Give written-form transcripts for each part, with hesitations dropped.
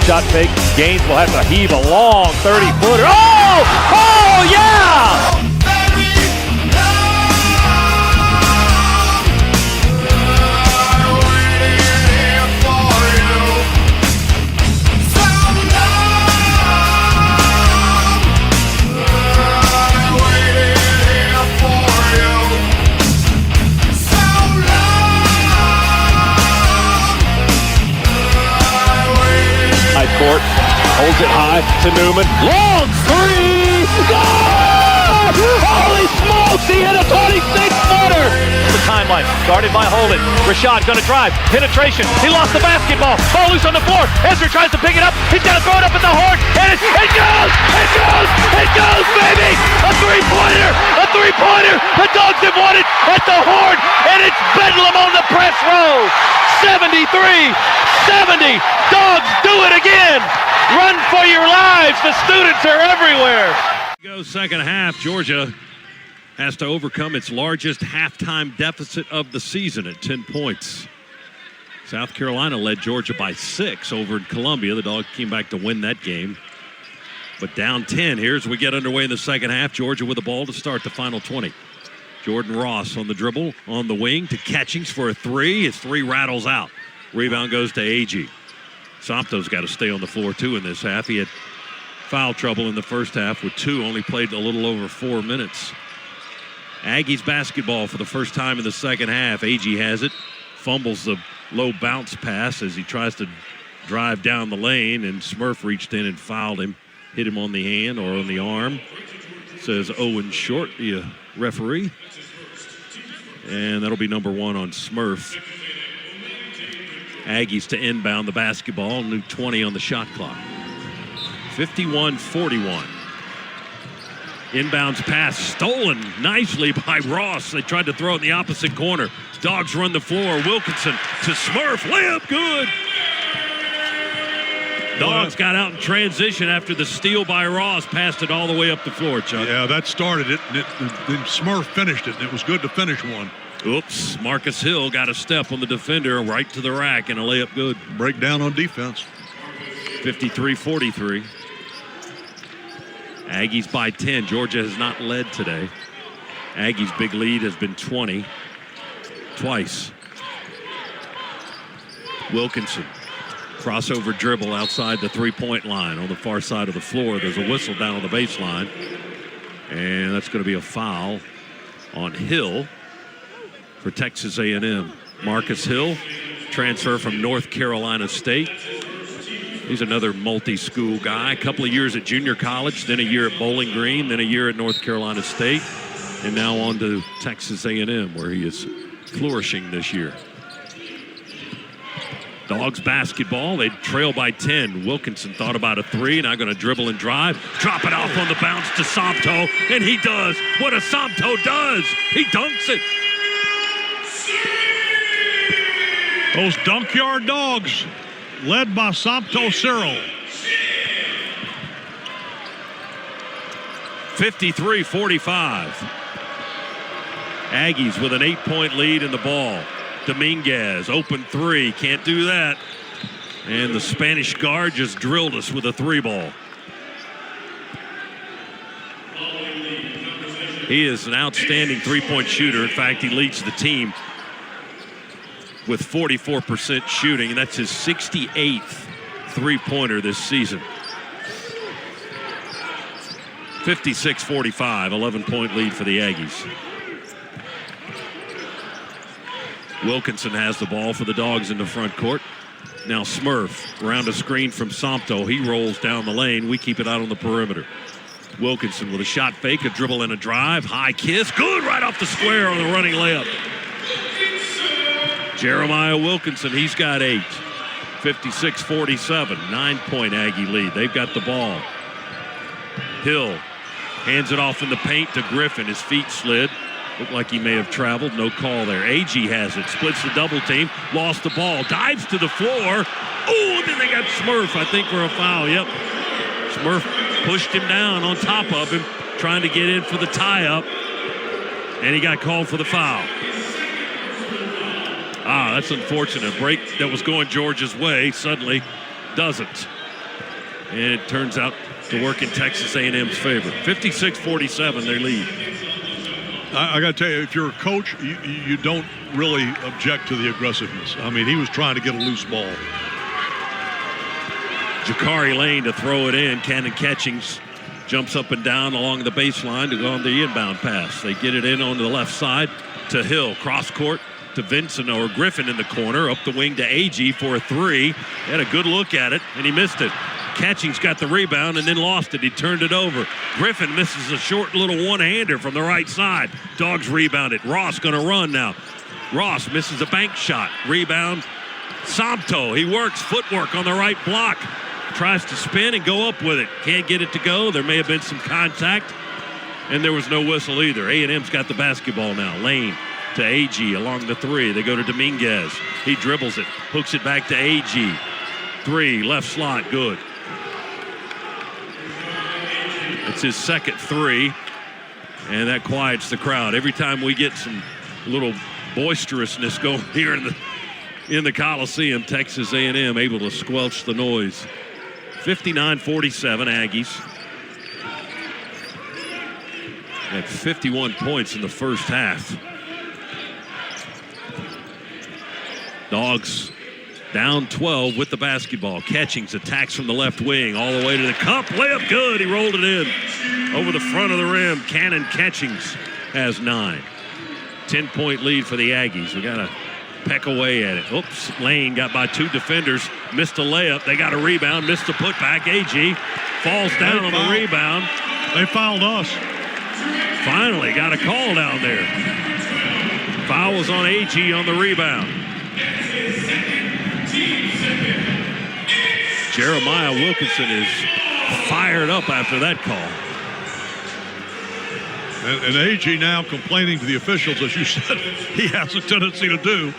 shot fake. Gaines will have to heave a long 30-footer. Oh! Oh, yeah! Court holds it high to Newman. Long three! Goal! Holy smokes! He hit a 26-footer! The timeline guarded by Holden. Rashad gonna drive. Penetration. He lost the basketball. Ball loose on the floor. Ezra tries to pick it up. He's gonna throw it up at the horn. And it goes! It goes! It goes, baby! A three-pointer! A three-pointer! The Dogs have won it at the horn, and it's Bedlam on the press row. 73-70. Dogs do it again. Run for your lives. The students are everywhere. Goes second half. Georgia has to overcome its largest halftime deficit of the season at 10 points. South Carolina led Georgia by 6 over in Columbia. The Dogs came back to win that game. But down 10 here as we get underway in the second half. Georgia with the ball to start the final 20. Jordan Ross on the dribble, on the wing to Catchings for a three. His three rattles out. Rebound goes to AG. Sompto's got to stay on the floor, too, in this half. He had foul trouble in the first half with 2, only played a little over 4 minutes. Aggies basketball for the first time in the second half. AG has it, fumbles the low bounce pass as he tries to drive down the lane, and Smurf reached in and fouled him, hit him on the hand or on the arm. Says Owen Short, the referee. And that'll be number 1 on Smurf. Aggies to inbound the basketball, new 20 on the shot clock. 51-41. Inbounds pass stolen nicely by Ross. They tried to throw it in the opposite corner. Dogs run the floor. Wilkinson to Smurf. Layup good. Dogs got out in transition after the steal by Ross. Passed it all the way up the floor, Chuck. Yeah, that started it. Then Smurf finished it, and it was good to finish one. Oops, Marcus Hill got a step on the defender right to the rack and a layup good. Breakdown on defense. 53-43. Aggies by 10. Georgia has not led today. Aggies' big lead has been 20 twice. Wilkinson, crossover dribble outside the three-point line on the far side of the floor. There's a whistle down on the baseline, and that's going to be a foul on Hill for Texas A&m. Marcus Hill, transfer from North Carolina State. He's another multi-school guy. A couple of years at junior college, then a year at Bowling Green, then a year at North Carolina State, and now on to Texas A&m, where he is flourishing this year. Dogs basketball, they trail by 10. Wilkinson thought about a three, now going to dribble and drive. Drop it off on the bounce to Sompto, and he does what a Sompto does. He dunks it. Those Dunkyard Dogs, led by Sompto Cyril. 53-45. Aggies with an 8-point lead in the ball. Dominguez, open three, can't do that. And the Spanish guard just drilled us with a three ball. He is an outstanding three-point shooter. In fact, he leads the team with 44% shooting, and that's his 68th three-pointer this season. 56-45, 11-point lead for the Aggies. Wilkinson has the ball for the Dogs in the front court. Now Smurf around a screen from Sompto. He rolls down the lane. We keep it out on the perimeter. Wilkinson with a shot fake, a dribble and a drive. High kiss. Good right off the square on the running layup. Jeremiah Wilkinson, he's got 8. 56-47, 9-point Aggie lead. They've got the ball. Hill hands it off in the paint to Griffin. His feet slid. Looked like he may have traveled. No call there. AG has it. Splits the double team. Lost the ball. Dives to the floor. Oh, then they got Smurf, I think, for a foul. Yep. Smurf pushed him down on top of him, trying to get in for the tie-up. And he got called for the foul. That's unfortunate. Break that was going Georgia's way suddenly doesn't. And it turns out to work in Texas A&M's favor. 56-47, they lead. I got to tell you, if you're a coach, you don't really object to the aggressiveness. I mean, he was trying to get a loose ball. Jakari Lane to throw it in. Cannon Catchings jumps up and down along the baseline to go on the inbound pass. They get it in on the left side to Hill. Cross court to Vincent or Griffin in the corner. Up the wing to AG for a three. He had a good look at it, and he missed it. Catchings got the rebound and then lost it. He turned it over. Griffin misses a short little one-hander from the right side. Dogs rebounded. Ross going to run now. Ross misses a bank shot. Rebound. Samto. He works footwork on the right block. Tries to spin and go up with it. Can't get it to go. There may have been some contact. And there was no whistle either. A&M's got the basketball now. Lane to AG along the three. They go to Dominguez. He dribbles it. Hooks it back to AG. Three. Left slot. Good. It's his second three, and that quiets the crowd. Every time we get some little boisterousness going here in the Coliseum, Texas A&M able to squelch the noise. 59-47 Aggies. At 51 points in the first half. Dogs down 12 with the basketball. Catchings attacks from the left wing all the way to the cup. Layup good. He rolled it in over the front of the rim. Cannon Catchings has 9. 10-point lead for the Aggies. We got to peck away at it. Oops. Lane got by 2 defenders. Missed a layup. They got a rebound. Missed a putback. AG falls down on the rebound. They fouled us. Finally got a call down there. Foul was on AG on the rebound. Jeremiah Wilkinson is fired up after that call. And AG now complaining to the officials, as you said, he has a tendency to do.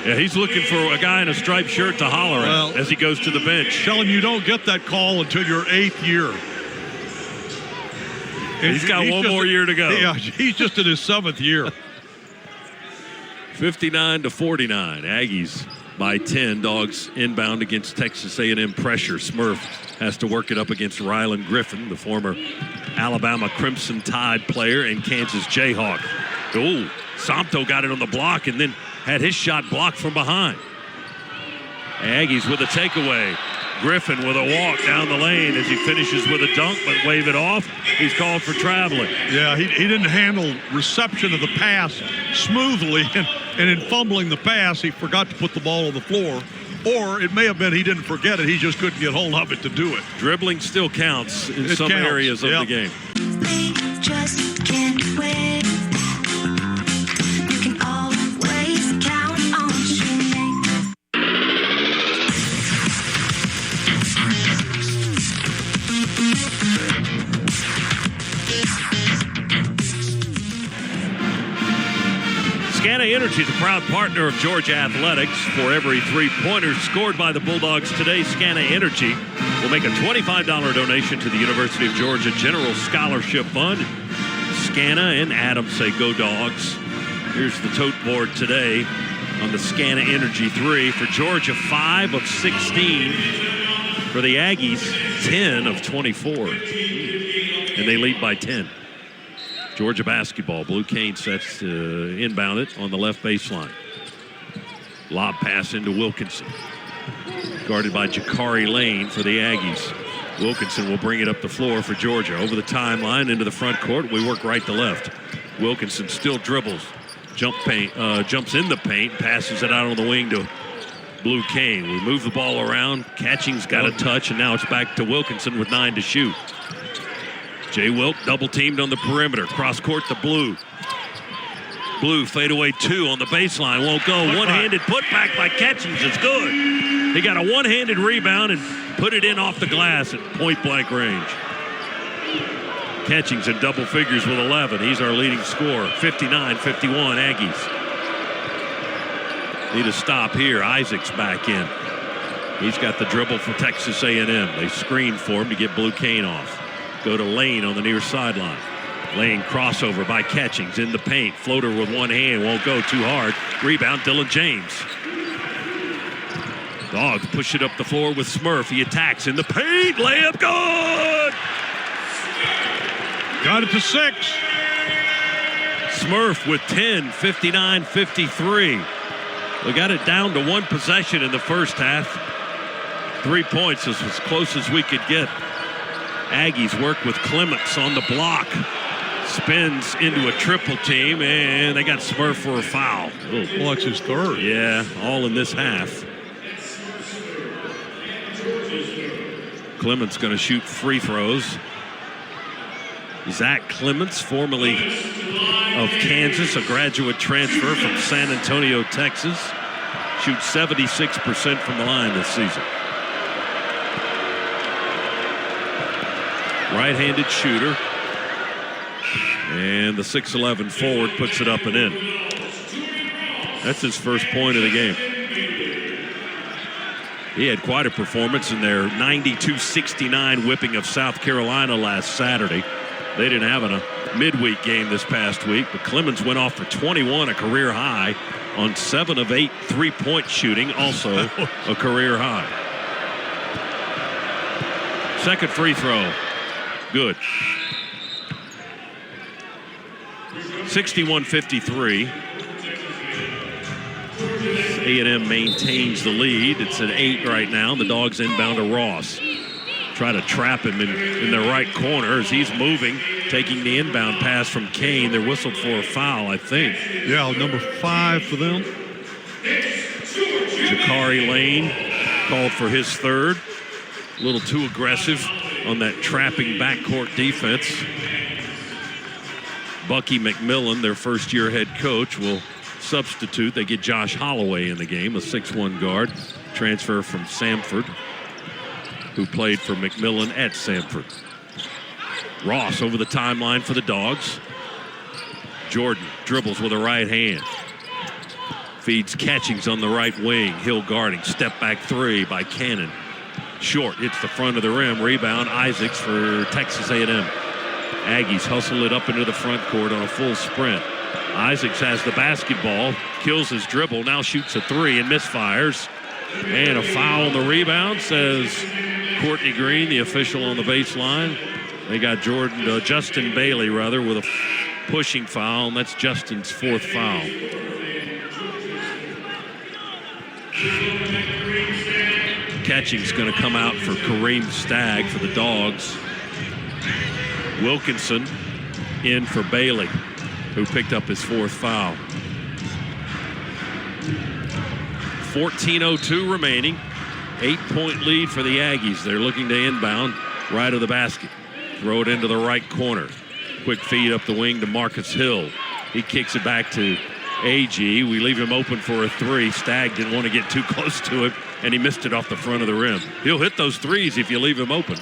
Yeah, he's looking for a guy in a striped shirt to holler at as he goes to the bench. Tell him you don't get that call until your 8th year. He's got one more year to go. Yeah, he's just in his 7th year. 59-49. Aggies by 10. Dogs inbound against Texas A&M pressure. Smurf has to work it up against Rylan Griffin, the former Alabama Crimson Tide player and Kansas Jayhawk. Oh, Samto got it on the block and then had his shot blocked from behind. Aggies with a takeaway. Griffin with a walk down the lane as he finishes with a dunk, but wave it off. He's called for traveling. Yeah, he didn't handle reception of the pass smoothly, and in fumbling the pass, he forgot to put the ball on the floor. Or it may have been he didn't forget it, he just couldn't get hold of it to do it. Dribbling still counts in some areas of the game. They just can't wait. You can always count on Shimmy. Scana Energy is a proud partner of Georgia Athletics. For every 3-pointer scored by the Bulldogs today, Scana Energy will make a $25 donation to the University of Georgia General Scholarship Fund. Scana and Adams say go Dogs. Here's the tote board today on the Scana Energy 3. For Georgia, 5 of 16. For the Aggies, 10 of 24. And they lead by 10. Georgia basketball. Blue Cane sets to inbound it on the left baseline. Lob pass into Wilkinson. Guarded by Jakari Lane for the Aggies. Wilkinson will bring it up the floor for Georgia. Over the timeline into the front court. We work right to left. Wilkinson still dribbles. Jumps in the paint. Passes it out on the wing to Blue Cane. We move the ball around. Catching's got a touch, and now it's back to Wilkinson with 9 to shoot. Jay Wilt double teamed on the perimeter. Cross court to Blue. Blue fadeaway 2 on the baseline. Won't go. One-handed putback by Catchings. It's good. He got a one-handed rebound and put it in off the glass at point-blank range. Catchings in double figures with 11. He's our leading scorer. 59-51 Aggies. Need a stop here. Isaac's back in. He's got the dribble for Texas A&M. They screen for him to get Blue Cane off. Go to Lane on the near sideline. Lane crossover by Catchings in the paint. Floater with one hand. Won't go too hard. Rebound Dylan James. Dogs push it up the floor with Smurf. He attacks in the paint. Layup good. Got it to 6. Smurf with 10, 59-53. We got it down to 1 possession in the first half. 3 points is as close as we could get. Aggies work with Clements on the block. Spins into a triple team, and they got Smurf for a foul. Well, that's his 3rd. Yeah, all in this half. Clements going to shoot free throws. Zach Clements, formerly of Kansas, a graduate transfer from San Antonio, Texas, shoots 76% from the line this season. Right-handed shooter. And the 6'11 forward puts it up and in. That's his first point of the game. He had quite a performance in their 92-69 whipping of South Carolina last Saturday. They didn't have a midweek game this past week, but Clemens went off for 21, a career high, on 7 of 8 3-point shooting, also a career high. Second free throw, good. 61-53. A&m maintains the lead. It's at 8 right now. The Dogs inbound to Ross. Try to trap him in the right corner as he's moving, taking the inbound pass from Kane. They're whistled for a foul, I think. Yeah, number 5 for them. Jakari Lane called for his 3rd. A little too aggressive on that trapping backcourt defense. Bucky McMillan, their first-year head coach, will substitute. They get Josh Holloway in the game, a 6'1 guard, transfer from Samford, who played for McMillan at Samford. Ross over the timeline for the Dogs. Jordan dribbles with a right hand. Feeds Catchings on the right wing. Hill guarding. Step back 3 by Cannon. Short, hits the front of the rim. Rebound, Isaacs for Texas A&m. Aggies hustle it up into the front court on a full sprint. Isaacs has the basketball, kills his dribble, now shoots a 3 and misfires. And a foul on the rebound, says Courtney Green, the official on the baseline. They got Justin Bailey, with a pushing foul, and that's Justin's 4th foul. Catching's going to come out for Kareem Stagg for the Dogs. Wilkinson in for Bailey, who picked up his 4th foul. 14:02 remaining. 8-point lead for the Aggies. They're looking to inbound right of the basket. Throw it into the right corner. Quick feed up the wing to Marcus Hill. He kicks it back to AG. We leave him open for a 3. Stagg didn't want to get too close to it, and he missed it off the front of the rim. He'll hit those 3s if you leave him open.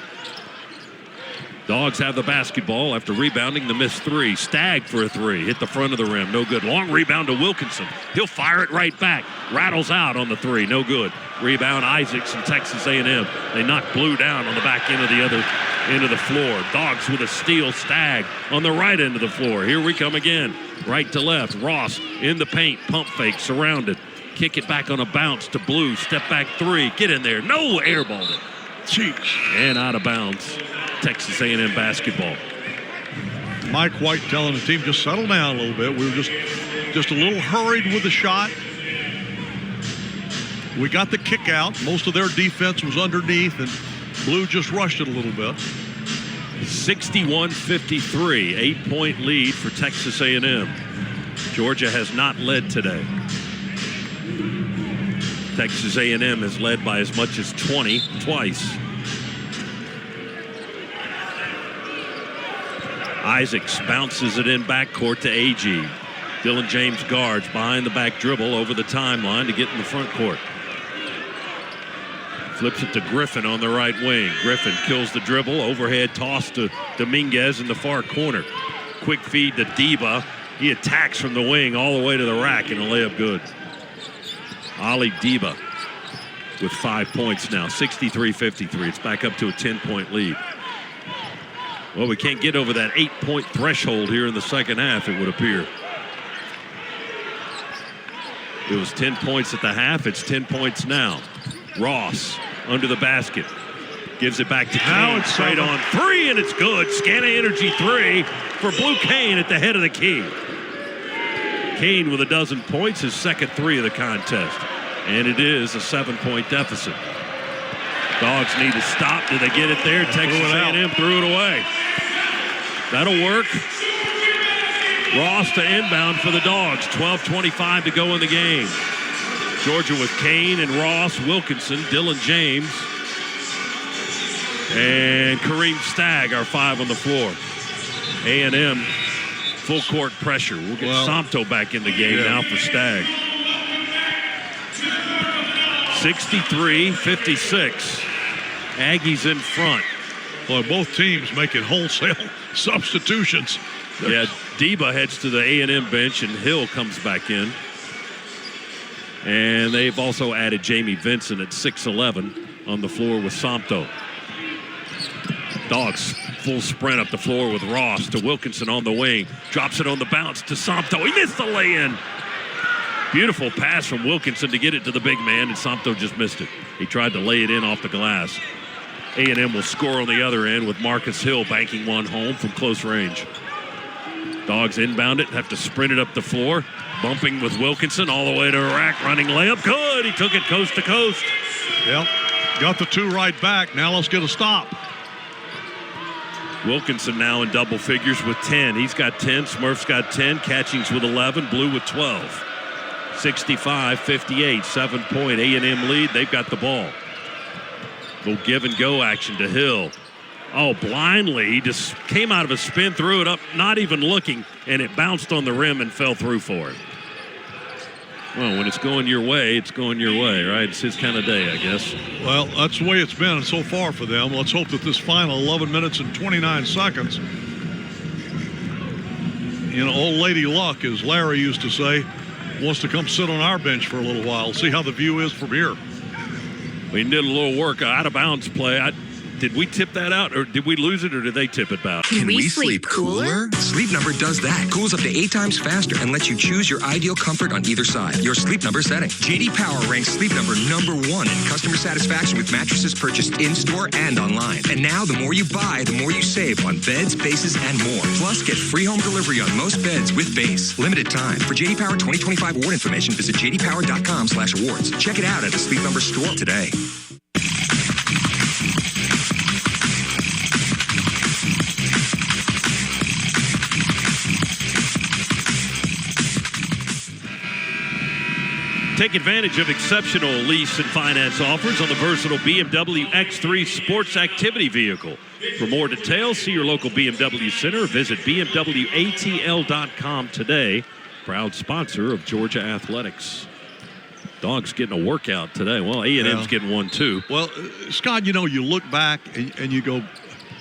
Dogs have the basketball after rebounding the missed 3. Stagg for a 3. Hit the front of the rim. No good. Long rebound to Wilkinson. He'll fire it right back. Rattles out on the 3. No good. Rebound Isaacs and Texas A&m. They knock Blue down on the back end of the other end of the floor. Dogs with a steal. Stagg on the right end of the floor. Here we come again. Right to left. Ross in the paint. Pump fake. Surrounded. Kick it back on a bounce to Blue. Step back 3. Get in there. No, airballed it. Cheech. And out of bounds. Texas A&m basketball. Mike White telling the team, just settle down a little bit. We were just a little hurried with the shot. We got the kick out. Most of their defense was underneath, and Blue just rushed it a little bit. 61-53, 8-point lead for Texas A&m. Georgia has not led today. Texas A&m has led by as much as 20 twice. Isaacs bounces it in backcourt to AG. Dylan James guards behind the back dribble over the timeline to get in the front court. Flips it to Griffin on the right wing. Griffin kills the dribble. Overhead toss to Dominguez in the far corner. Quick feed to Deba. He attacks from the wing all the way to the rack and a layup good. Ali Deba with 5 points now. 63-53. It's back up to a 10-point lead. Well, we can't get over that 8-point threshold here in the second half, it would appear. It was 10 points at the half. It's 10 points now. Ross under the basket. Gives it back to Now Kane. it's Straight 7. on three, and it's good. Scana Energy 3 for Blue Kane at the head of the key. Kane with 12 points, his second 3 of the contest. And it is a 7-point deficit. Dogs need to stop. Did they get it there? Texas A&m threw it away. That'll work. Ross to inbound for the Dogs. 12:25 to go in the game. Georgia with Kane and Ross, Wilkinson, Dylan James, and Kareem Stagg are 5 on the floor. A&m full court pressure. We'll get Somto back in the game now for Stagg. 63-56. Aggies in front. Well, both teams making wholesale substitutions. Yeah, Deba heads to the A&m bench, and Hill comes back in. And they've also added Jamie Vincent at 6'11" on the floor with Somto. Dogs full sprint up the floor with Ross to Wilkinson on the wing. Drops it on the bounce to Somto. He missed the lay-in. Beautiful pass from Wilkinson to get it to the big man, and Somto just missed it. He tried to lay it in off the glass. A&m will score on the other end with Marcus Hill banking one home from close range. Dogs inbound it, have to sprint it up the floor. Bumping with Wilkinson all the way to a rack, running layup. Good, he took it coast to coast. Yep, got the 2 right back. Now let's get a stop. Wilkinson now in double figures with 10. He's got 10, Smurf's got 10, Catchings with 11, Blue with 12. 65-58, 7-point A&m lead. They've got the ball. Little give and go action to Hill. Oh, blindly, he just came out of a spin, threw it up, not even looking, and it bounced on the rim and fell through for it. Well, when it's going your way, it's going your way, right? It's his kind of day, I guess. Well, that's the way it's been so far for them. Let's hope that this final 11 minutes and 29 seconds, old lady luck, as Larry used to say, wants to come sit on our bench for a little while, see how the view is from here. We did a little work, out of bounds play. Did we tip that out, or did we lose it, or did they tip it back? Can we sleep cooler? Sleep Number does that. Cools up to 8 times faster and lets you choose your ideal comfort on either side. Your Sleep Number setting. JD Power ranks Sleep Number #1 in customer satisfaction with mattresses purchased in-store and online. And now, the more you buy, the more you save on beds, bases, and more. Plus, get free home delivery on most beds with base. Limited time. For JD Power 2025 award information, visit jdpower.com/awards. Check it out at a Sleep Number store today. Take advantage of exceptional lease and finance offers on the versatile BMW X3 sports activity vehicle. For more details, see your local BMW Center. Visit BMWATL.com today. Proud sponsor of Georgia Athletics. Dogs getting a workout today. Well, A&m's getting one too. Well, Scott, you look back and you go,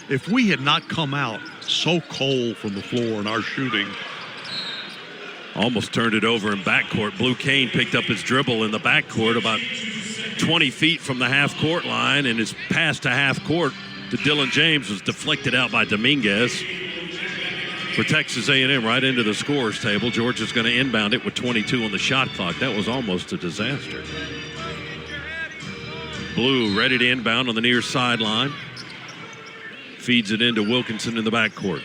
if we had not come out so cold from the floor in our shooting. Almost turned it over in backcourt. Blue Kane picked up his dribble in the backcourt about 20 feet from the half-court line, and his pass to half-court to Dylan James was deflected out by Dominguez. For Texas A&m, right into the scorer's table. Georgia's going to inbound it with 22 on the shot clock. That was almost a disaster. Blue ready to inbound on the near sideline. Feeds it into Wilkinson in the backcourt.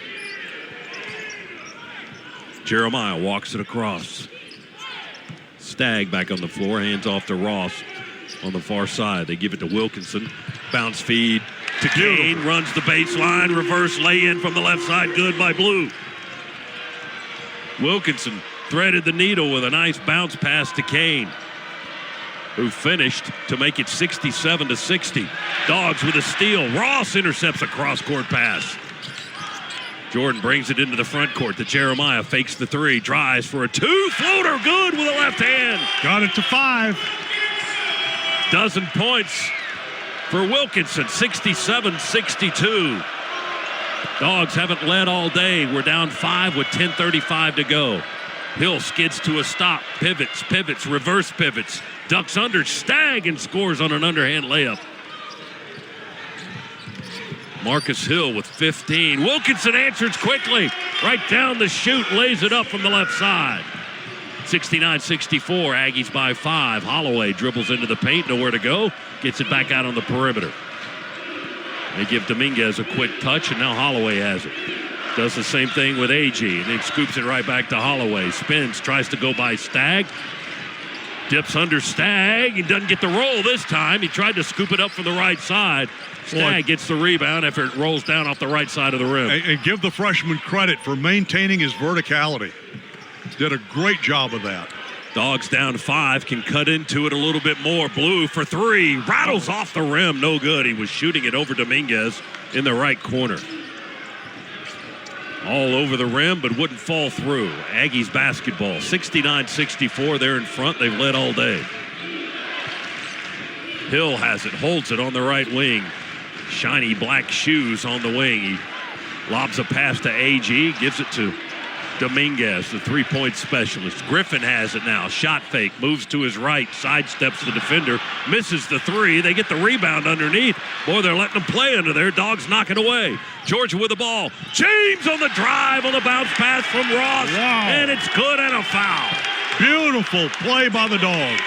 Jeremiah walks it across. Stagg back on the floor, hands off to Ross on the far side. They give it to Wilkinson. Bounce feed to Kane, runs the baseline, reverse lay-in from the left side, good by Blue. Wilkinson threaded the needle with a nice bounce pass to Kane, who finished to make it 67-60. Dogs with a steal. Ross intercepts a cross-court pass. Jordan brings it into the front court to Jeremiah, fakes the 3, drives for a 2, floater, good with a left hand. Got it to 5. Dozen points for Wilkinson, 67-62. Dogs haven't led all day. We're down 5 with 10:35 to go. Hill skids to a stop, pivots, reverse pivots, ducks under, Stagg, and scores on an underhand layup. Marcus Hill with 15. Wilkinson answers quickly. Right down the chute, lays it up from the left side. 69-64, Aggies by 5. Holloway dribbles into the paint, nowhere to go. Gets it back out on the perimeter. They give Dominguez a quick touch, and now Holloway has it. Does the same thing with AG, and then scoops it right back to Holloway. Spins, tries to go by Stagg. Dips under Stagg. He doesn't get the roll this time. He tried to scoop it up from the right side. Stagg gets the rebound after it rolls down off the right side of the rim. And give the freshman credit for maintaining his verticality. Did a great job of that. Dogs down 5, can cut into it a little bit more. Blue for 3, rattles off the rim, no good. He was shooting it over Dominguez in the right corner. All over the rim, but wouldn't fall through. Aggies basketball, 69-64. They're in front. They've led all day. Hill has it, holds it on the right wing. Shiny black shoes on the wing. He lobs a pass to AG, gives it to Dominguez, the three-point specialist. Griffin has it now. Shot fake, moves to his right, sidesteps the defender, misses the 3. They get the rebound underneath. Boy, they're letting them play under there. Dogs knocking away. Georgia with the ball. James on the drive on the bounce pass from Ross. Wow. And it's good and a foul. Beautiful play by the Dogs.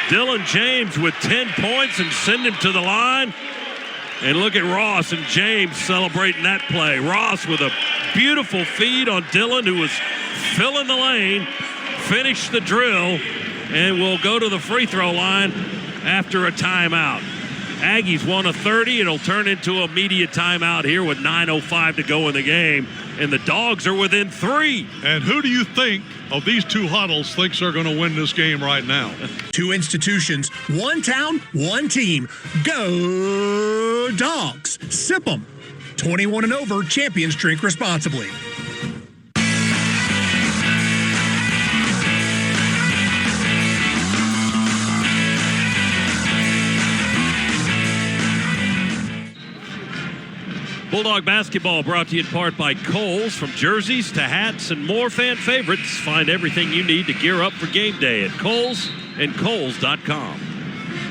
Dylan James with 10 points and send him to the line. And look at Ross and James celebrating that play. Ross with a beautiful feed on Dylan, who was filling the lane, finished the drill, and will go to the free throw line after a timeout. Aggies won a 30. It'll turn into a media timeout here with 9:05 to go in the game. And the Dogs are within 3. And who do you think of these two huddles thinks they're going to win this game right now? Two institutions, one town, one team. Go Dogs. Sip 'em. 21 and over, champions drink responsibly. Bulldog basketball brought to you in part by Kohl's. From jerseys to hats and more fan favorites, find everything you need to gear up for game day at Kohl's and Kohls.com.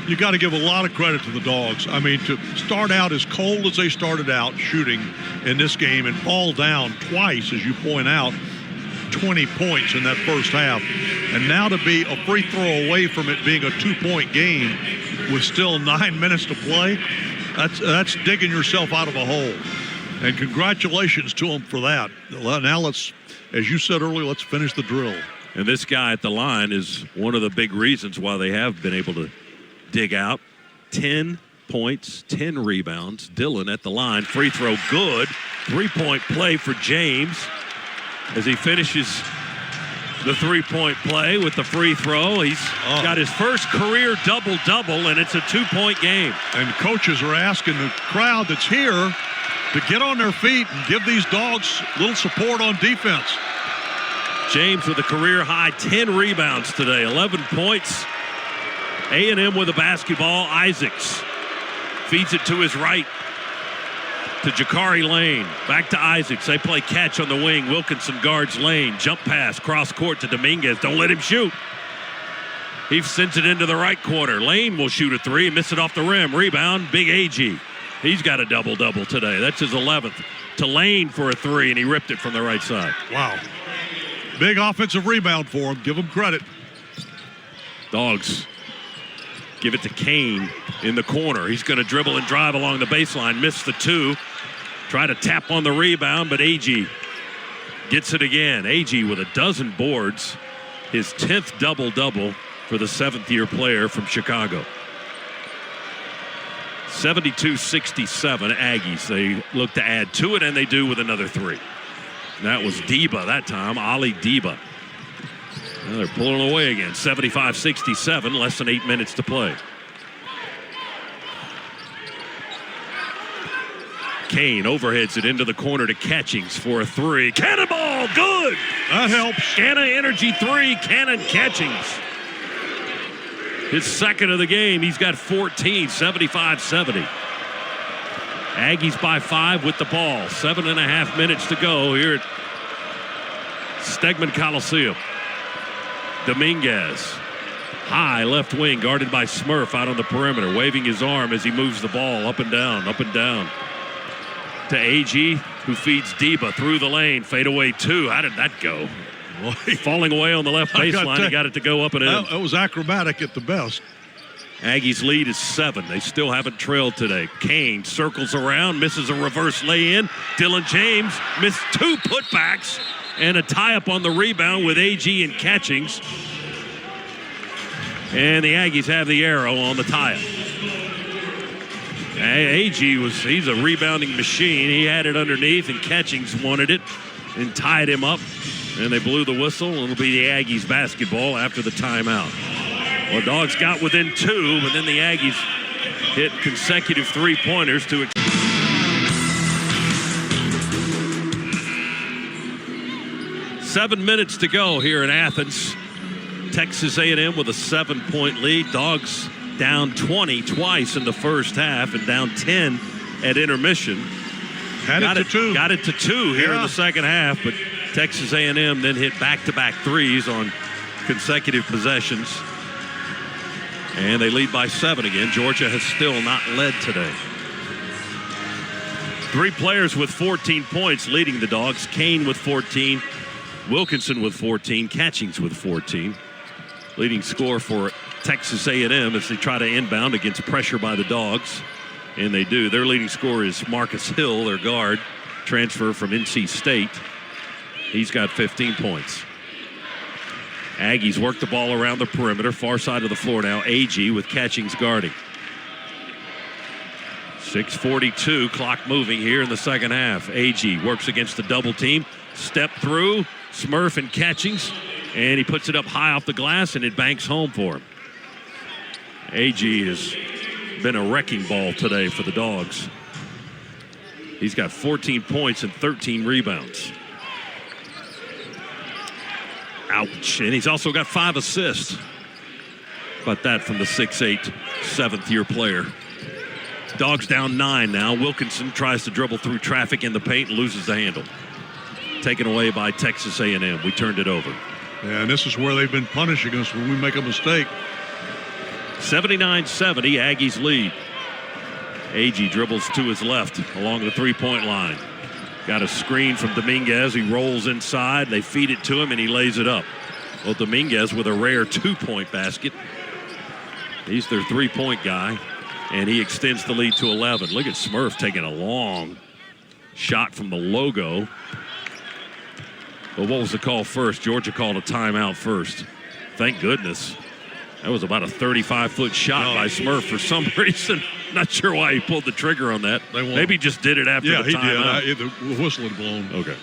You got to give a lot of credit to the Dogs. I mean, to start out as cold as they started out shooting in this game and fall down twice, as you point out, 20 points in that first half. And now to be a free throw away from it being a 2-point game with still 9 minutes to play, that's digging yourself out of a hole. And congratulations to them for that. Now let's, as you said earlier, let's finish the drill. And this guy at the line is one of the big reasons why they have been able to dig out. 10 points, 10 rebounds. Dylan at the line. Free throw good. 3-point play for James as he finishes the 3-point play with the free throw. He's got his first career double-double, and it's a 2-point game. And coaches are asking the crowd that's here to get on their feet and give these Dogs a little support on defense. James with a career-high 10 rebounds today, 11 points. A&m with the basketball. Isaacs feeds it to his right to Jakari Lane. Back to Isaacs. They play catch on the wing. Wilkinson guards Lane. Jump pass, cross court to Dominguez. Don't let him shoot. He sends it into the right corner. Lane will shoot a 3 and miss it off the rim. Rebound, Big AG. He's got a double-double today. That's his 11th. To Lane for a 3, and he ripped it from the right side. Wow. Big offensive rebound for him. Give him credit. Dogs give it to Kane in the corner. He's going to dribble and drive along the baseline. Missed the 2. Try to tap on the rebound, but AG gets it again. AG with a dozen boards. His 10th double-double for the 7th-year player from Chicago. 72-67 Aggies. They look to add to it, and they do with another 3. That was Deba that time, Ali Deba. Now they're pulling away again. 75-67, less than 8 minutes to play. Kane overheads it into the corner to Catchings for a 3. Cannonball, good! That helps. Canna Energy 3, Cannon Catchings. His second of the game. He's got 14, 75-70. Aggies by 5 with the ball. 7.5 minutes to go here at Stegman Coliseum. Dominguez, high left wing, guarded by Smurf out on the perimeter, waving his arm as he moves the ball up and down, to AG, who feeds Deba through the lane, fadeaway 2. How did that go? Falling away on the left baseline, he got it to go up and in. That was acrobatic at the best. Aggies lead is 7. They still haven't trailed today. Kane circles around, misses a reverse lay-in. Dylan James missed 2 putbacks and a tie-up on the rebound with AG and Catchings. And the Aggies have the arrow on the tie-up. AG he's a rebounding machine. He had it underneath, and Catchings wanted it and tied him up. And they blew the whistle. It'll be the Aggies basketball after the timeout. Well, Dogs got within 2, but then the Aggies hit consecutive 3-pointers to 7 minutes to go here in Athens. Texas A&m with a 7-point lead. Dogs down 20 twice in the first half and down 10 at intermission. Got it to 2 here in the second half, but Texas A&m then hit back-to-back threes on consecutive possessions. And they lead by 7 again. Georgia has still not led today. 3 players with 14 points leading the Dogs. Kane with 14, Wilkinson with 14, Catchings with 14. Leading score for Texas A&m as they try to inbound against pressure by the Dogs. And they do. Their leading scorer is Marcus Hill, their guard, transfer from NC State. He's got 15 points. Aggies work the ball around the perimeter, far side of the floor now. AG with Catchings guarding. 6:42, clock moving here in the second half. AG works against the double team. Step through, Smurf and Catchings, and he puts it up high off the glass, and it banks home for him. AG has been a wrecking ball today for the Dogs. He's got 14 points and 13 rebounds. Ouch. And he's also got 5 assists. But that from the 6'8", seventh-year player. Dogs down 9 now. Wilkinson tries to dribble through traffic in the paint and loses the handle. Taken away by Texas A&m. We turned it over. Yeah, and this is where they've been punishing us when we make a mistake. 79-70, Aggies lead. AG dribbles to his left along the three-point line. Got a screen from Dominguez. He rolls inside. They feed it to him, and he lays it up. Well, Dominguez with a rare 2-point basket. He's their 3-point guy, and he extends the lead to 11. Look at Smurf taking a long shot from the logo. But what was the call first? Georgia called a timeout first. Thank goodness. That was about a 35-foot shot by Smurf for some reason. Not sure why he pulled the trigger on that. Maybe he just did it after the timeout. Yeah, he did. The whistle had blown. Okay.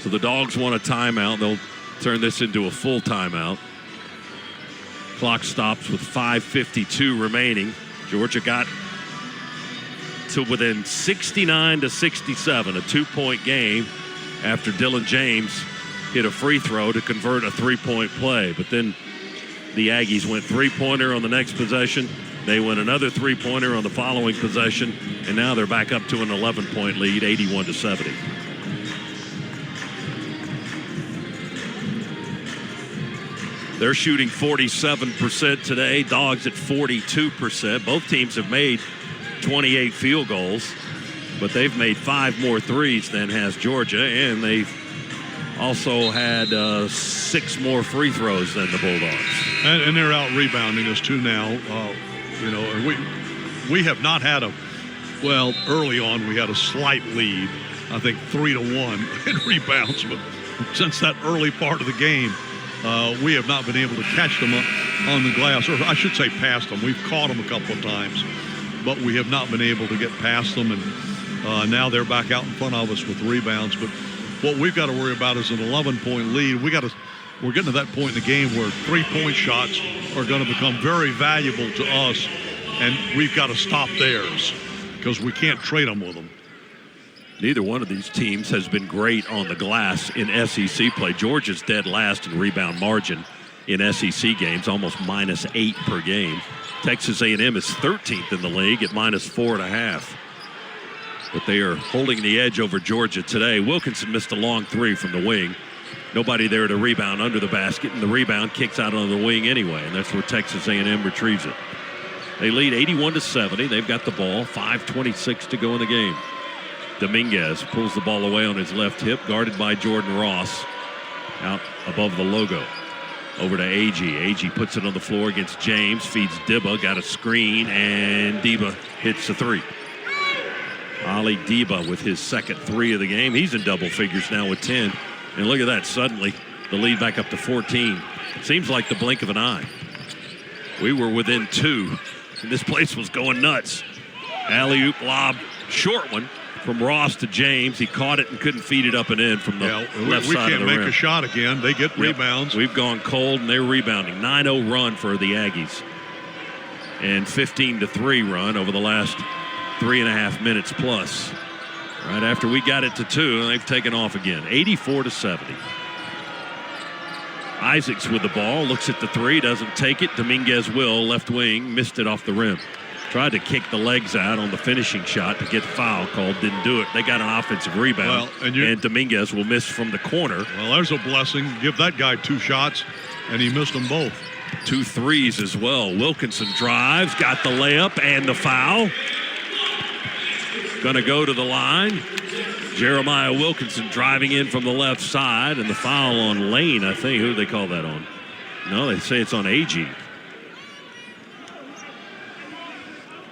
So the Dogs want a timeout. They'll turn this into a full timeout. Clock stops with 5:52 remaining. Georgia got to within 69-67, a 2-point game after Dylan James hit a free throw to convert a 3-point play. But then the Aggies went 3-pointer on the next possession. They went another 3-pointer on the following possession, and now they're back up to an 11-point lead, 81-70. They're shooting 47% today. Dogs at 42%. Both teams have made 28 field goals, but they've made 5 more threes than has Georgia, and they've also had 6 more free throws than the Bulldogs. And they're out rebounding us too now. We have not had early on we had a slight lead, I think 3-1 in rebounds, but since that early part of the game, we have not been able to catch them on the glass, or I should say past them. We've caught them a couple of times, but we have not been able to get past them, and now they're back out in front of us with rebounds. But what we've got to worry about is an 11-point lead. We're getting to that point in the game where 3-point shots are going to become very valuable to us, and we've got to stop theirs because we can't trade them with them. Neither one of these teams has been great on the glass in SEC play. Georgia's dead last in rebound margin in SEC games, almost -8 per game. Texas A&m is 13th in the league at -4.5. But they are holding the edge over Georgia today. Wilkinson missed a long 3 from the wing. Nobody there to rebound under the basket, and the rebound kicks out on the wing anyway, and that's where Texas A&m retrieves it. They lead 81-70. They've got the ball. 5:26 to go in the game. Dominguez pulls the ball away on his left hip, guarded by Jordan Ross out above the logo. Over to Agee. Agee puts it on the floor against James, feeds Dibba, got a screen, and Dibba hits the three. Ali Dibba with his second three of the game. He's in double figures now with 10. And look at that, suddenly the lead back up to 14. Seems like the blink of an eye. We were within 2, and this place was going nuts. Alley-oop lob, short one from Ross to James. He caught it and couldn't feed it up and in from the left side of the rim. We can't make a shot again. They get rebounds. We've gone cold, and they're rebounding. 9-0 run for the Aggies. And 15-3 run over the last 3.5 minutes plus. Right after we got it to 2, and they've taken off again. 84-70. Isaacs with the ball, looks at the three, doesn't take it. Dominguez will, left wing, missed it off the rim. Tried to kick the legs out on the finishing shot to get the foul called, didn't do it. They got an offensive rebound, and Dominguez will miss from the corner. Well, there's a blessing. Give that guy 2 shots, and he missed them both. 2 threes as well. Wilkinson drives, got the layup and the foul. Going to go to the line. Jeremiah Wilkinson driving in from the left side, and the foul on Lane, I think. Who do they call that on? No, they say it's on Agee.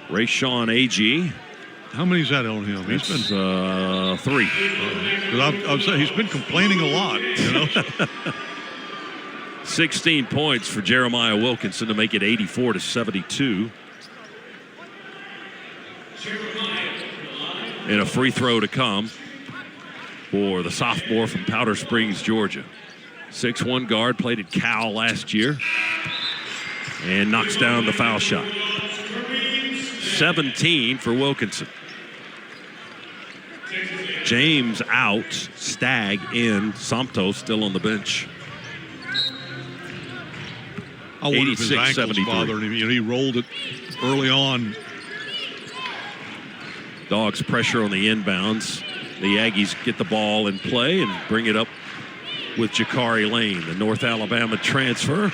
Rayshawn Agee. How many's that on him? He's been 3. I would say he's been complaining a lot, you know. 16 points for Jeremiah Wilkinson to make it 84-72. And a free throw to come for the sophomore from Powder Springs, Georgia. 6'1" guard, played at Cal last year, and knocks down the foul shot. 17 for Wilkinson. James out, Stagg in, Somto still on the bench. I wonder if his ankles bothered him. You know, he rolled it early on. Dogs pressure on the inbounds. The Aggies get the ball in play and bring it up with Jakari Lane, the North Alabama transfer.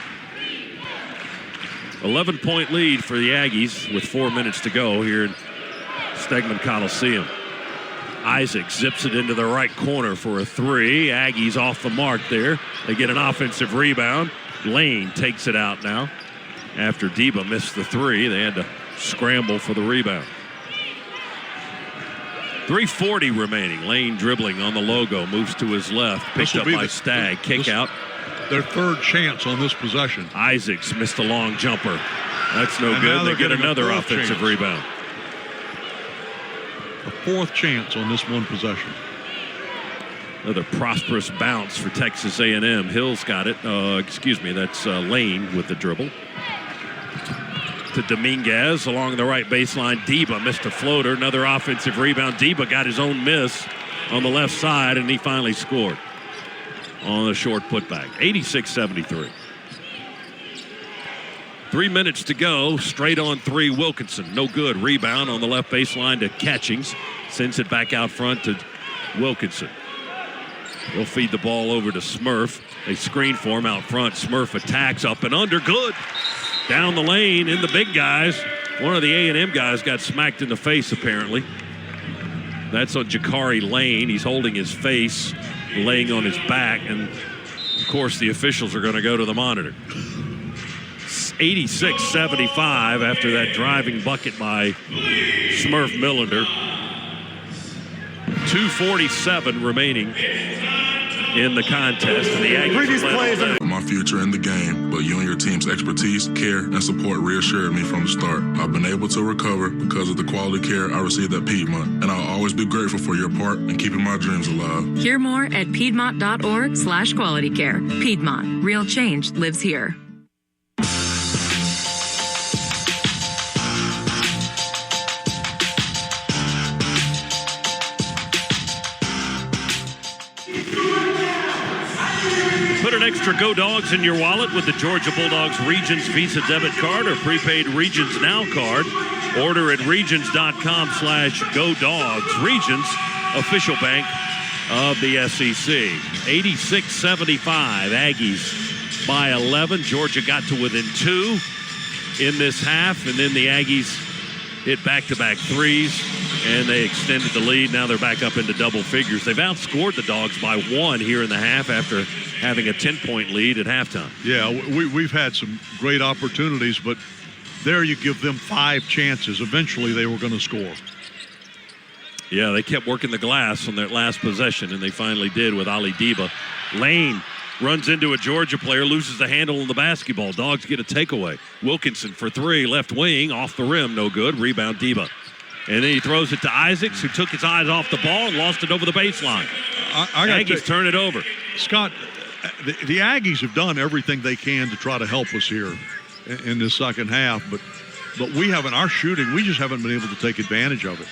11-point lead for the Aggies with 4 minutes to go here in Stegman Coliseum. Isaac zips it into the right corner for a 3. Aggies off the mark there. They get an offensive rebound. Lane takes it out now. After Dibba missed the 3, they had to scramble for the rebound. 3:40 remaining. Lane dribbling on the logo, moves to his left, picked up by Stagg. Kick out. Their 3rd chance on this possession. Isaacs missed a long jumper. That's no good. They get another offensive rebound. A 4th chance on this one possession. Another prosperous bounce for Texas A&m. Hill's got it. That's Lane with the dribble. To Dominguez along the right baseline. Dibba missed a floater. Another offensive rebound. Dibba got his own miss on the left side, and he finally scored on a short putback. 86-73. 3 minutes to go. Straight on 3, Wilkinson. No good. Rebound on the left baseline to Catchings. Sends it back out front to Wilkinson. They'll feed the ball over to Smurf. They screen for him out front. Smurf attacks up and under. Good. Down the lane in the big guys. One of the A&m guys got smacked in the face, apparently. That's on Jakari Lane. He's holding his face, laying on his back, and of course the officials are going to go to the monitor. 86-75 after that driving bucket by Smurf Millender. 2:47 remaining in the contest. And the Aggies my future in the game, but you and your team's expertise, care, and support reassured me from the start. I've been able to recover because of the quality care I received at Piedmont, and I'll always be grateful for your part in keeping my dreams alive. Hear more at Piedmont.org/qualitycare. Piedmont, real change lives here. Put an extra Go Dogs in your wallet with the Georgia Bulldogs Regions Visa debit card or prepaid Regions Now card. Order at regions.com/Go Dogs. Regions, official bank of the SEC. 86-75. Aggies by 11. Georgia got to within 2 in this half, and then the Aggies hit back-to-back threes. And they extended the lead. Now they're back up into double figures. They've outscored the Dogs by 1 here in the half after having a 10-point lead at halftime. Yeah, we've had some great opportunities, but there you give them 5 chances. Eventually they were going to score. Yeah, they kept working the glass on that last possession, and they finally did with Ali Deba. Lane runs into a Georgia player, loses the handle on the basketball. Dogs get a takeaway. Wilkinson for 3, left wing, off the rim, no good. Rebound Deba. And then he throws it to Isaacs, who took his eyes off the ball and lost it over the baseline. Aggies turn it over. Scott, the Aggies have done everything they can to try to help us here in this second half, but we haven't. Our shooting, we just haven't been able to take advantage of it.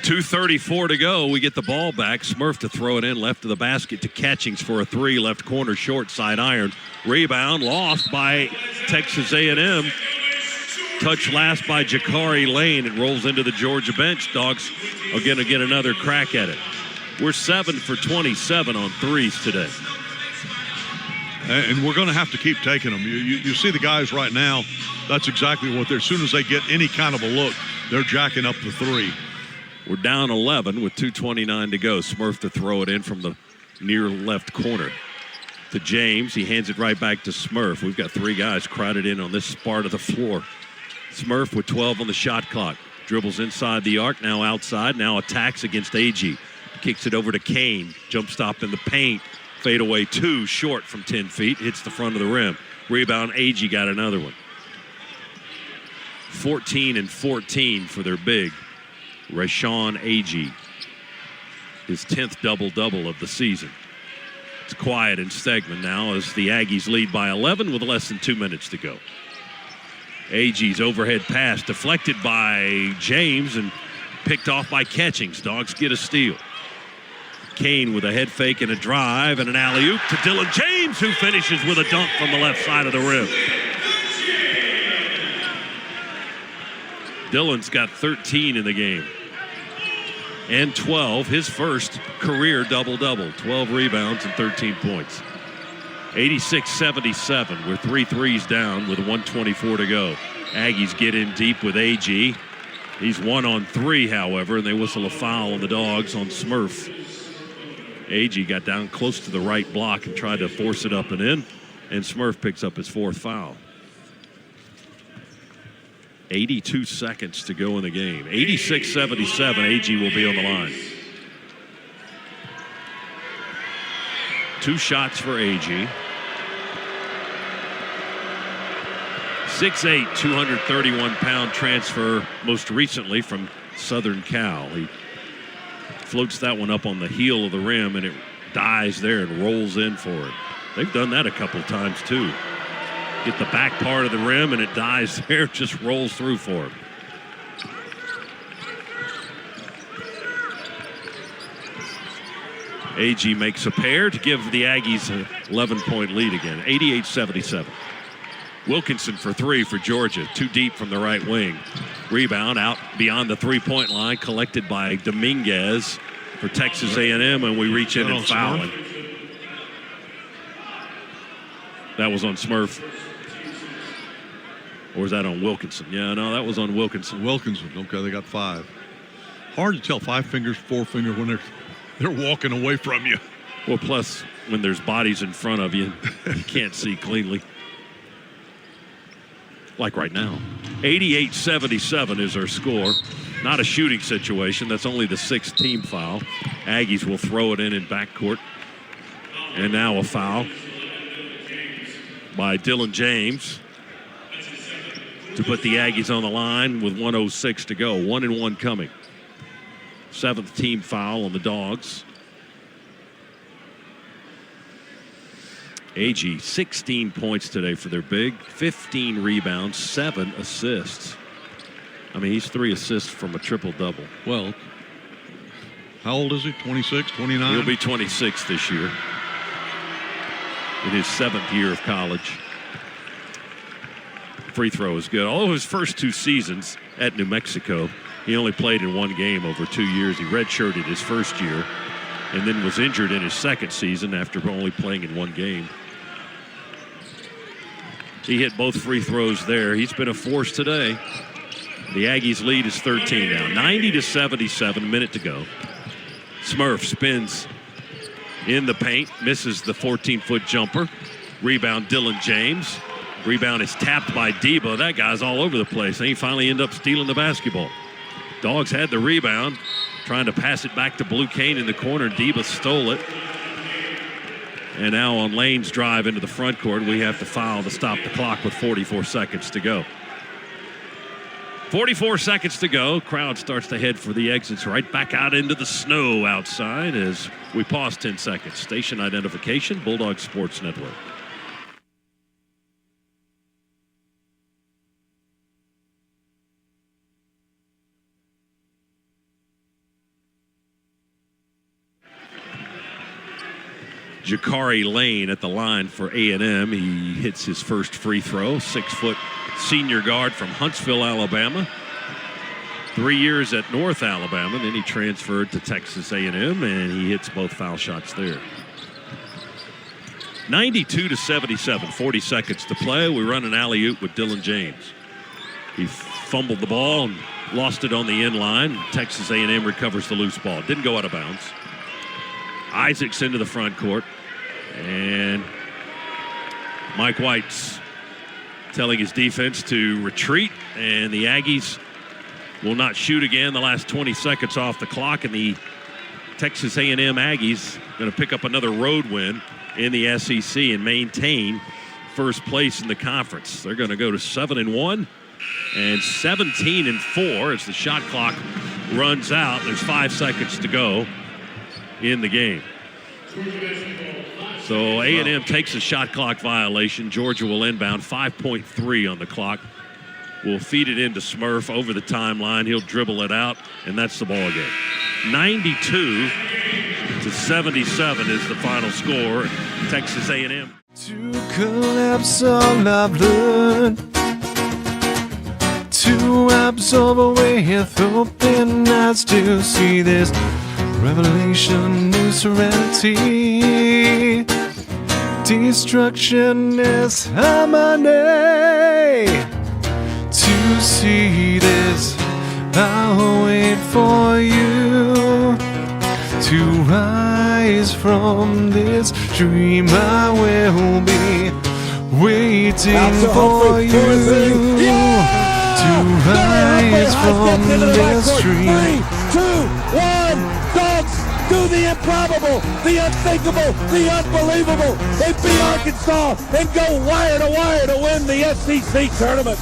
2:34 to go. We get the ball back. Smurf to throw it in left of the basket to Catchings for a 3, left corner, short side iron. Rebound lost by Texas A&M. Touch last by Jakari Lane. It rolls into the Georgia bench. Dogs are going to get another crack at it. We're 7 for 27 on threes today. And we're going to have to keep taking them. You see the guys right now, that's exactly what they're, as soon as they get any kind of a look, they're jacking up the 3. We're down 11 with 2:29 to go. Smurf to throw it in from the near left corner to James. He hands it right back to Smurf. We've got 3 guys crowded in on this part of the floor. Smurf with 12 on the shot clock. Dribbles inside the arc, now outside, now attacks against AG. Kicks it over to Kane. Jump stop in the paint. Fade away 2, short from 10 feet. Hits the front of the rim. Rebound, AG got another one. 14 and 14 for their big. Rashawn Agee. His 10th double-double of the season. It's quiet in Stegman now as the Aggies lead by 11 with less than 2 minutes to go. Agee's overhead pass deflected by James and picked off by Catchings. Dogs get a steal. Kane with a head fake and a drive and an alley-oop to Dylan James, who finishes with a dunk from the left side of the rim. Dylan's got 13 in the game. And 12, his first career double-double. 12 rebounds and 13 points. 86-77. We're 3 threes down with 1:24 to go. Aggies get in deep with AG. He's 1 on 3, however, and they whistle a foul on the Dogs on Smurf. AG got down close to the right block and tried to force it up and in, and Smurf picks up his 4th foul. 82 seconds to go in the game. 86-77, AG will be on the line. 2 shots for AG. 6'8", 231-pound transfer most recently from Southern Cal. He floats that one up on the heel of the rim, and it dies there and rolls in for it. They've done that a couple times, too. Get the back part of the rim, and it dies there, just rolls through for him. AG makes a pair to give the Aggies an 11-point lead again, 88-77. Wilkinson for 3 for Georgia, 2 deep from the right wing. Rebound out beyond the 3-point line, collected by Dominguez for Texas A&M, and we reach in and foul him. That was on Smurf. Or was that on Wilkinson? Yeah, no, that was on Wilkinson. Wilkinson, okay, they got 5. Hard to tell 5 fingers, 4 fingers when they're walking away from you. Well, plus when there's bodies in front of you, you can't see cleanly. Like right now. 88-77 is our score. Not a shooting situation. That's only the 6th team foul. Aggies will throw it in backcourt. And now a foul by Dylan James to put the Aggies on the line with 1:06 to go. 1-and-1 coming. 7th team foul on the Dogs. AG, 16 points today for their big, 15 rebounds, 7 assists. I mean, he's 3 assists from a triple-double. Well, how old is he? 26, 29? He'll be 26 this year. In his 7th year of college. Free throw is good. Although his first 2 seasons at New Mexico, he only played in 1 game over 2 years. He redshirted his first year and then was injured in his 2nd season after only playing in 1 game. He hit both free throws there. He's been a force today. The Aggies lead is 13 now. 90-77, a minute to go. Smurf spins in the paint, misses the 14-foot jumper. Rebound, Dylan James. Rebound is tapped by Debo. That guy's all over the place. And he finally ended up stealing the basketball. Dogs had the rebound, trying to pass it back to Blue Cane in the corner. Debo stole it. And now on Lane's drive into the front court, we have to foul to stop the clock with 44 seconds to go. 44 seconds to go. Crowd starts to head for the exits right back out into the snow outside as we pause 10 seconds. Station identification, Bulldog Sports Network. Jakari Lane at the line for A&M. He hits his first free throw. 6-foot senior guard from Huntsville, Alabama. 3 years at North Alabama. Then he transferred to Texas A&m, and he hits both foul shots there. 92-77, 40 seconds to play. We run an alley-oop with Dylan James. He fumbled the ball and lost it on the end line. Texas A&M recovers the loose ball. Didn't go out of bounds. Isaacs into the front court, and Mike White's telling his defense to retreat, and the Aggies will not shoot again. The last 20 seconds off the clock, and the Texas A&M Aggies going to pick up another road win in the SEC and maintain first place in the conference. They're going to go to 7-1 and 17-4 as the shot clock runs out. There's 5 seconds to go in the game. So A&M takes a shot clock violation. Georgia will inbound. 5.3 on the clock. We'll feed it into Smurf over the timeline. He'll dribble it out, and that's the ball game. 92-77 is the final score. Texas A&M. To collapse all I've learned, to absorb away with open eyes to see this revelation new serenity. Destruction is harmony. To see this, I'll wait for you to rise from this dream. I will be waiting for you to rise from this dream. 3, 2, 1, Dogs do the improbable, the unthinkable, the unbelievable. They beat Arkansas and go wire to win the SEC tournament.